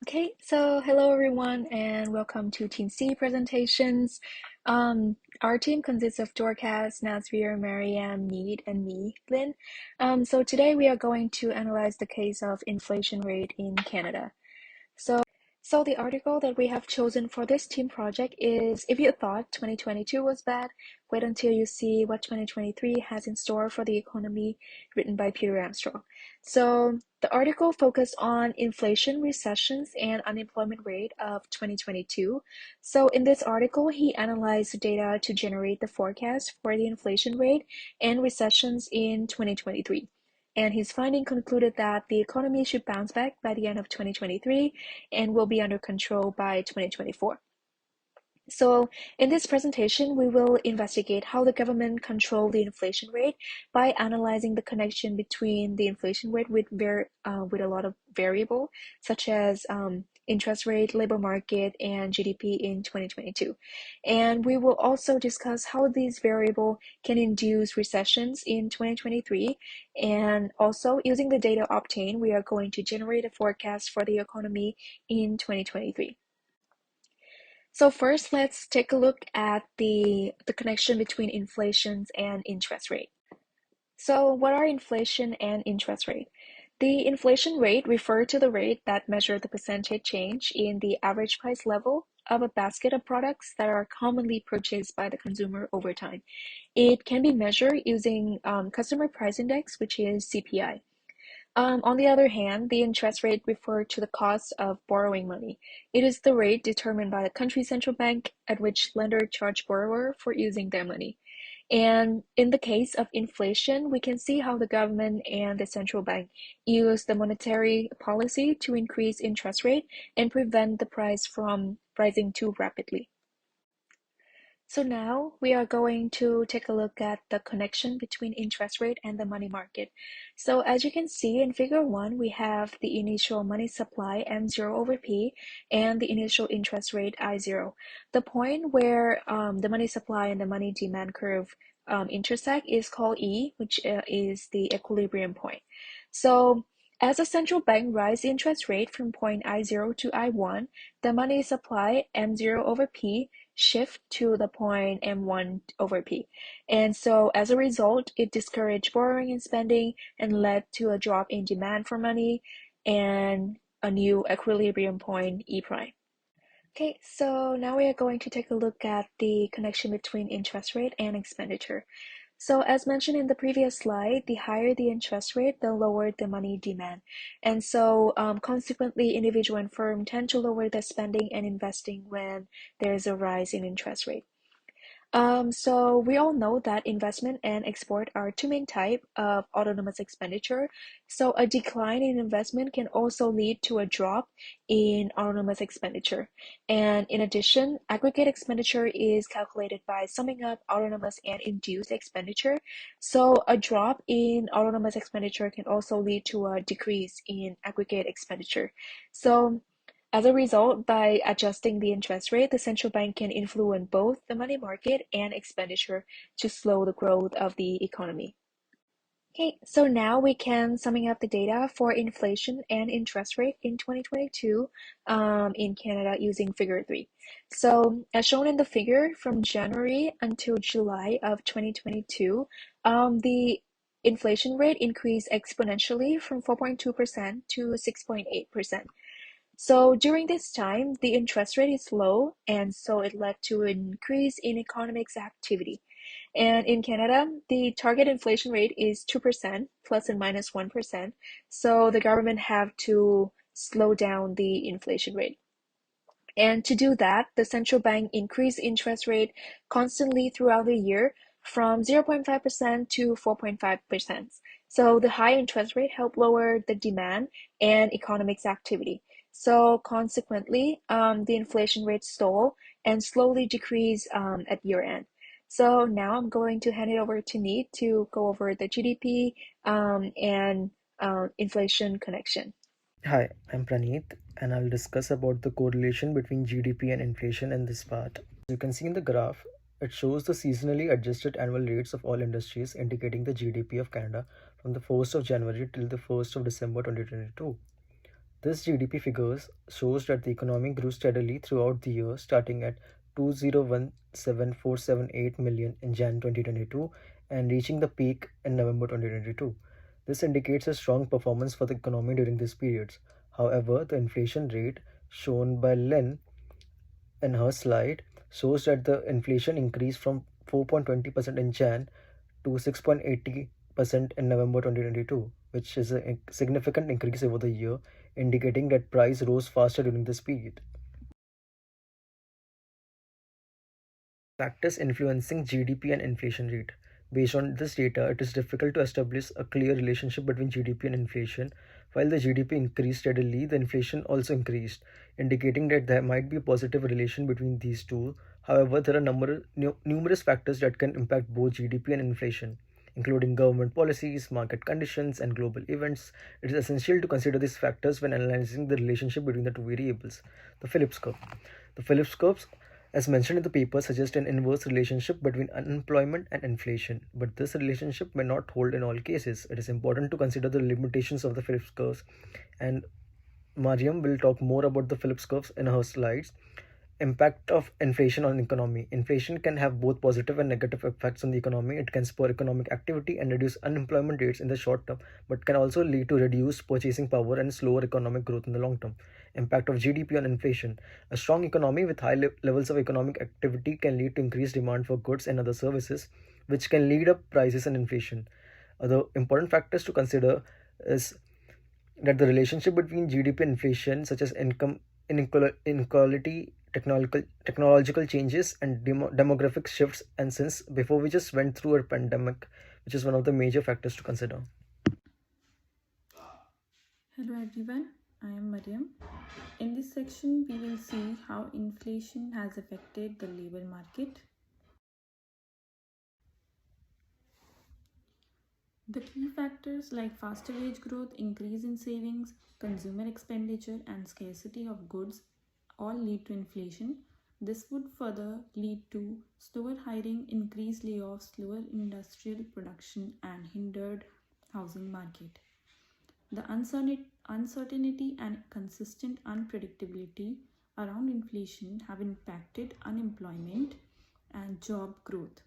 Okay, so hello everyone and welcome to Team C presentations. Our team consists of Dorcas, Nazir, Mariam, Need, and me, Lynn. So today we are going to analyze the case of inflation rate in Canada. So the article that we have chosen for this team project is If You Thought 2022 Was Bad, Wait Until You See What 2023 Has in Store for the Economy, written by Peter Armstrong. So the article focused on inflation, recessions, and unemployment rate of 2022. So in this article, he analyzed the data to generate the forecast for the inflation rate and recessions in 2023. And his finding concluded that the economy should bounce back by the end of 2023 and will be under control by 2024. So in this presentation, we will investigate how the government controlled the inflation rate by analyzing the connection between the inflation rate with a lot of variable, such as interest rate, labor market, and GDP in 2022. And we will also discuss how these variables can induce recessions in 2023. And also, using the data obtained, we are going to generate a forecast for the economy in 2023. So first, let's take a look at the connection between inflation and interest rate. So what are inflation and interest rate? The inflation rate refers to the rate that measures the percentage change in the average price level of a basket of products that are commonly purchased by the consumer over time. It can be measured using Customer Price Index, which is CPI. On the other hand, the interest rate refers to the cost of borrowing money. It is the rate determined by the country's central bank at which lender charge borrower for using their money. And in the case of inflation, we can see how the government and the central bank use the monetary policy to increase interest rate and prevent the price from rising too rapidly. So now we are going to take a look at the connection between interest rate and the money market. So as you can see in figure 1, we have the initial money supply M0 over P and the initial interest rate I0. The point where the money supply and the money demand curve intersect is called E, which is the equilibrium point. So as the central bank raises interest rate from point I0 to I1, the money supply M0 over P shift to the point M1 over P. And so as a result, it discouraged borrowing and spending and led to a drop in demand for money and a new equilibrium point E prime. Okay, so now we are going to take a look at the connection between interest rate and expenditure. So as mentioned in the previous slide, the higher the interest rate, the lower the money demand. And so consequently, individual and firm tend to lower their spending and investing when there's a rise in interest rate. So we all know that investment and export are two main types of autonomous expenditure. So a decline in investment can also lead to a drop in autonomous expenditure. And in addition, aggregate expenditure is calculated by summing up autonomous and induced expenditure. So a drop in autonomous expenditure can also lead to a decrease in aggregate expenditure. So as a result, by adjusting the interest rate, the central bank can influence both the money market and expenditure to slow the growth of the economy. Okay, so now we can summing up the data for inflation and interest rate in 2022 in Canada using figure 3. So as shown in the figure, from January until July of 2022, the inflation rate increased exponentially from 4.2% to 6.8%. So during this time, the interest rate is low, and so it led to an increase in economic activity. And in Canada, the target inflation rate is 2% plus and minus 1%. So the government have to slow down the inflation rate. And to do that, the central bank increased interest rate constantly throughout the year from 0.5% to 4.5%. So the high interest rate helped lower the demand and economic activity. So consequently, the inflation rate stalled and slowly decreased at year end. So now I'm going to hand it over to Neat to go over the GDP and inflation connection. Hi, I'm Praneeth, and I'll discuss about the correlation between GDP and inflation in this part. You can see in the graph, it shows the seasonally adjusted annual rates of all industries indicating the GDP of Canada from the 1st of January till the 1st of December 2022. This GDP figures shows that the economy grew steadily throughout the year, starting at 201,748 million in Jan 2022 and reaching the peak in November 2022. This indicates a strong performance for the economy during these periods. However, the inflation rate shown by Lin in her slide shows that the inflation increased from 4.20% in Jan to 6.80% in November 2022, which is a significant increase over the year, indicating that price rose faster during this period. Factors influencing GDP and inflation rate. Based on this data, it is difficult to establish a clear relationship between GDP and inflation. While the GDP increased steadily, the inflation also increased, indicating that there might be a positive relation between these two. However, there are numerous factors that can impact both GDP and inflation, including government policies, market conditions, and global events. It is essential to consider these factors when analyzing the relationship between the two variables. The Phillips curve. The Phillips curve, as mentioned in the paper, suggests an inverse relationship between unemployment and inflation, but this relationship may not hold in all cases. It is important to consider the limitations of the Phillips curves, and Mariam will talk more about the Phillips curves in her slides. Impact of inflation on economy. Inflation can have both positive and negative effects on the economy. It can spur economic activity and reduce unemployment rates in the short term, but can also lead to reduced purchasing power and slower economic growth in the long term. Impact of GDP on inflation. A strong economy with high levels of economic activity can lead to increased demand for goods and other services, which can lead up prices and inflation. Other important factors to consider is that the relationship between GDP and inflation, such as income inequality, technological changes, and demographic shifts, and since before we just went through a pandemic, which is one of the major factors to consider. Hello everyone, I am Mariam. In this section, we will see how inflation has affected the labor market. The key factors like faster wage growth, increase in savings, consumer expenditure, and scarcity of goods all lead to inflation. This would further lead to slower hiring, increased layoffs, slower industrial production, and hindered housing market. The uncertainty and consistent unpredictability around inflation have impacted unemployment and job growth.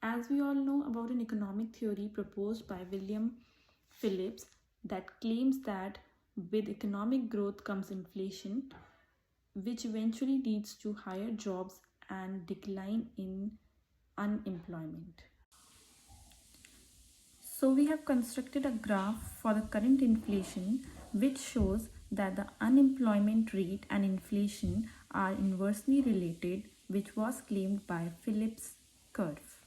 As we all know about an economic theory proposed by William Phillips that claims that with economic growth comes inflation, which eventually leads to higher jobs and decline in unemployment. So we have constructed a graph for the current inflation which shows that the unemployment rate and inflation are inversely related, which was claimed by Phillips curve.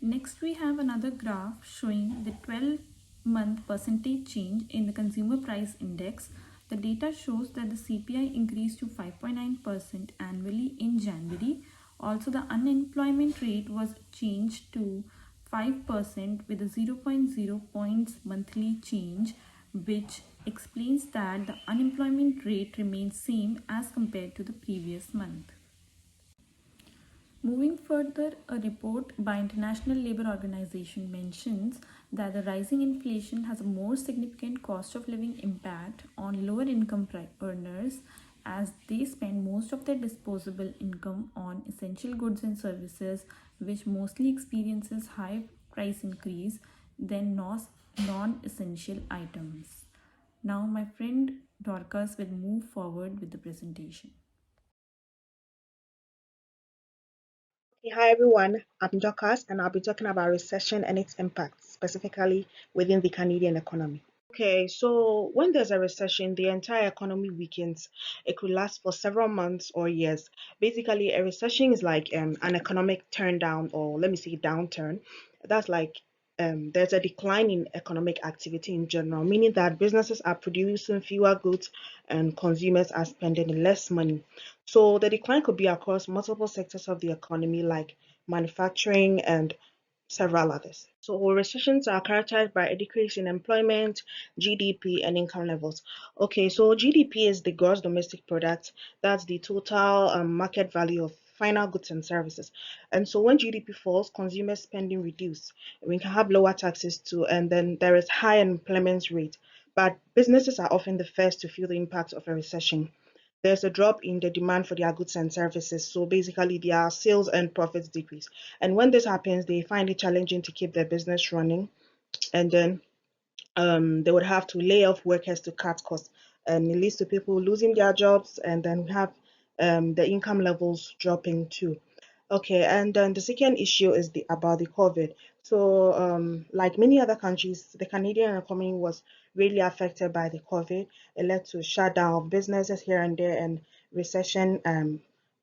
Next we have another graph showing the 12-month percentage change in the consumer price index. The data shows that the CPI increased to 5.9% annually in January. Also, the unemployment rate was changed to 5% with a zero point zero points monthly change, which explains that the unemployment rate remains same as compared to the previous month. Moving further, a report by International Labour Organization mentions that the rising inflation has a more significant cost of living impact on lower income earners as they spend most of their disposable income on essential goods and services, which mostly experiences high price increase than non-essential items. Now my friend Dorcas will move forward with the presentation. Hi everyone, I'm Dorcas and I'll be talking about recession and its impact, specifically within the Canadian economy. Okay, so when there's a recession, the entire economy weakens. It could last for several months or years. Basically, a recession is like an economic turn down, or let me say downturn. That's like there's a decline in economic activity in general, meaning that businesses are producing fewer goods and consumers are spending less money. So the decline could be across multiple sectors of the economy, like manufacturing and several others. So recessions are characterized by a decrease in employment, GDP, and income levels. Okay, so GDP is the gross domestic product. That's the total market value of final goods and services. And so when GDP falls, consumer spending reduce. We can have lower taxes too, and then there is high unemployment rate. but businesses are often the first to feel the impact of a recession. There's a drop in the demand for their goods and services, so basically their sales and profits decrease. And when this happens, they find it challenging to keep their business running, and then they would have to lay off workers to cut costs, and it leads to people losing their jobs, and then we have the income levels dropping too. Okay, and then the second issue is about the COVID. So, like many other countries, the Canadian economy was really affected by the COVID. It led to shutdown of businesses here and there, and recession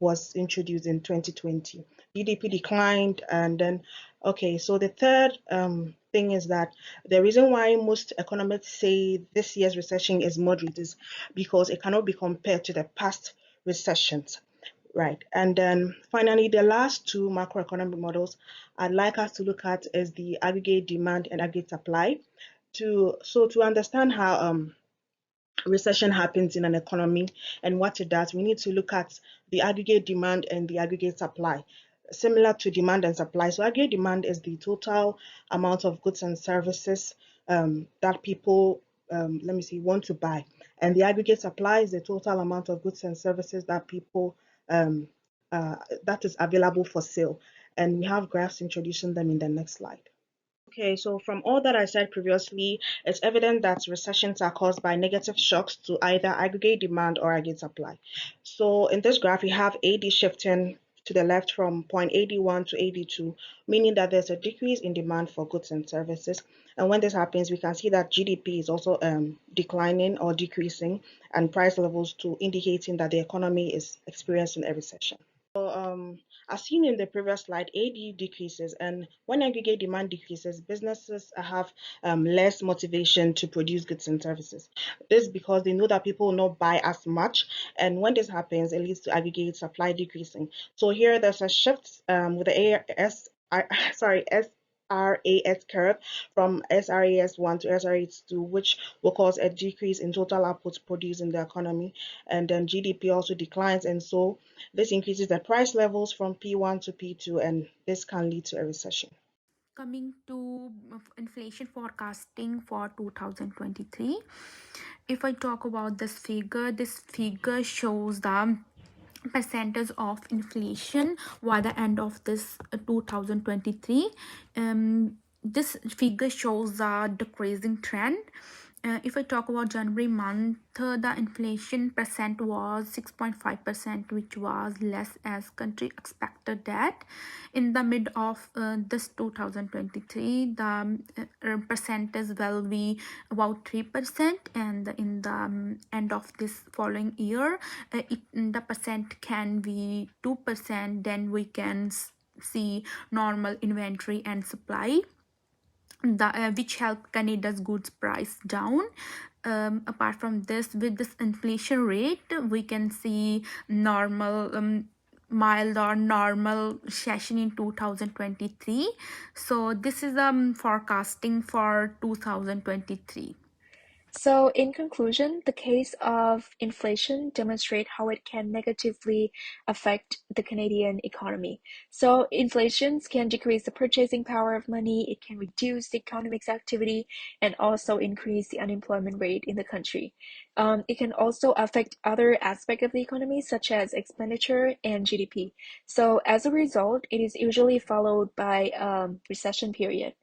was introduced in 2020. GDP declined, and then, okay, so the third thing is that the reason why most economists say this year's recession is moderate is because it cannot be compared to the past recessions. Right. And then finally, the last two macroeconomic models I'd like us to look at is the aggregate demand and aggregate supply. To understand how recession happens in an economy and what it does, we need to look at the aggregate demand and the aggregate supply. Similar to demand and supply. So aggregate demand is the total amount of goods and services that people let me see want to buy, and the aggregate supply is the total amount of goods and services that people um, that is available for sale. And we have graphs introducing them in the next slide. Okay, so from all that I said previously, it's evident that recessions are caused by negative shocks to either aggregate demand or aggregate supply. So in this graph, we have AD shifting to the left from point 81 to 82, meaning that there's a decrease in demand for goods and services. And when this happens, we can see that GDP is also declining or decreasing, and price levels too, indicating that the economy is experiencing a recession. So, as seen in the previous slide, AD decreases, and when aggregate demand decreases, businesses have less motivation to produce goods and services. This is because they know that people will not buy as much, and when this happens, it leads to aggregate supply decreasing. So here, there's a shift with the SRAS curve from SRAS1 to SRAS2, which will cause a decrease in total output produced in the economy, and then GDP also declines, and so this increases the price levels from P1 to P2, and this can lead to a recession. Coming to inflation forecasting for 2023, if I talk about this figure shows the percentage of inflation by the end of this 2023. This figure shows a decreasing trend. If I talk about January month, the inflation percent was 6.5%, which was less as country expected that. In the mid of this 2023, the percentage will be about 3%, and in the end of this following year, the percent can be 2%. Then we can see normal inventory and supply, which help Canada's goods price down. Apart from this, with this inflation rate, we can see normal mild or normal session in 2023. So this is forecasting for 2023. So, in conclusion, the case of inflation demonstrate how it can negatively affect the Canadian economy. So, inflation can decrease the purchasing power of money, it can reduce the economic activity, and also increase the unemployment rate in the country. It can also affect other aspects of the economy, such as expenditure and GDP. So, as a result, it is usually followed by a recession period.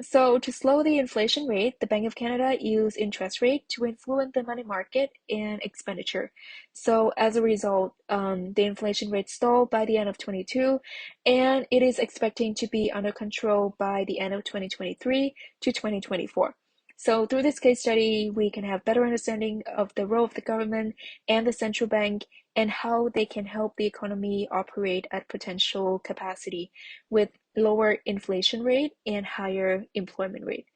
So to slow the inflation rate, the Bank of Canada used interest rate to influence the money market and expenditure. So as a result, the inflation rate stalled by the end of 22, and it is expecting to be under control by the end of 2023 to 2024. So through this case study, we can have better understanding of the role of the government and the central bank and how they can help the economy operate at potential capacity with lower inflation rate and higher employment rate.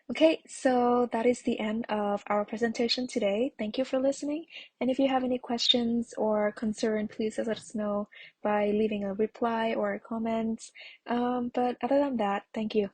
Okay, so that is the end of our presentation today. Thank you for listening. And if you have any questions or concern, please let us know by leaving a reply or a comment. But other than that, thank you.